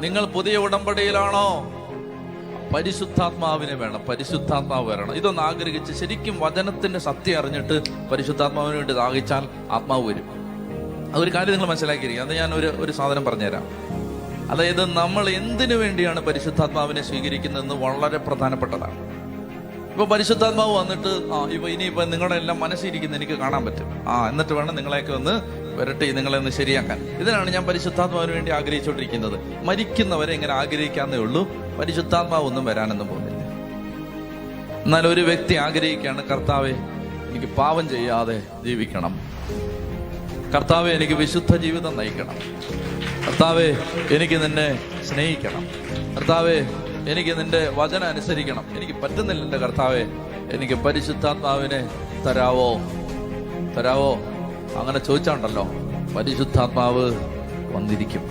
നിങ്ങൾ പുതിയ ഉടമ്പടിയിലാണോ? പരിശുദ്ധാത്മാവിനെ വേണം, പരിശുദ്ധാത്മാവ് വരണം. ഇതൊന്ന് ആഗ്രഹിച്ച് ശരിക്കും വചനത്തിന്റെ സത്യം അറിഞ്ഞിട്ട് പരിശുദ്ധാത്മാവിന് വേണ്ടി ദാഹിച്ചാൽ ആത്മാവ് വരും. അതൊരു കാര്യം നിങ്ങൾ മനസ്സിലാക്കിയിരിക്കുക. അത് ഞാൻ ഒരു സാധനം പറഞ്ഞുതരാം. അതായത് നമ്മൾ എന്തിനു വേണ്ടിയാണ് പരിശുദ്ധാത്മാവിനെ സ്വീകരിക്കുന്നതെന്ന് വളരെ പ്രധാനപ്പെട്ടതാണ്. ഇപ്പൊ പരിശുദ്ധാത്മാവ് വന്നിട്ട് ഇനിയിപ്പോ നിങ്ങളുടെ എല്ലാം മനസ്സിരിക്കുന്ന എനിക്ക് കാണാൻ പറ്റും, എന്നിട്ട് വേണം നിങ്ങളെയൊക്കെ ഒന്ന് വരട്ടെ, നിങ്ങളെ ഒന്ന് ശരിയാക്കാൻ. ഇതിനാണ് ഞാൻ പരിശുദ്ധാത്മാവിന് വേണ്ടി ആഗ്രഹിച്ചുകൊണ്ടിരിക്കുന്നത്. മരിക്കുന്നവരെ ഇങ്ങനെ ആഗ്രഹിക്കാന്നേ ഉള്ളൂ, പരിശുദ്ധാത്മാവ് ഒന്നും വരാനൊന്നും പോകുന്നില്ല. എന്നാൽ ഒരു വ്യക്തി ആഗ്രഹിക്കുകയാണ്, കർത്താവെ എനിക്ക് പാപം ചെയ്യാതെ ജീവിക്കണം, കർത്താവെ എനിക്ക് വിശുദ്ധ ജീവിതം നയിക്കണം, കർത്താവെ എനിക്ക് നിന്നെ സ്നേഹിക്കണം, കർത്താവെ എനിക്ക് നിന്റെ വചനം അനുസരിക്കണം, എനിക്ക് പറ്റുന്നില്ല എൻ്റെ കർത്താവെ, എനിക്ക് പരിശുദ്ധാത്മാവിനെ തരാവോ? അങ്ങനെ ചോദിച്ചാണ്ടല്ലോ പരിശുദ്ധാത്മാവ് വന്നിരിക്കും.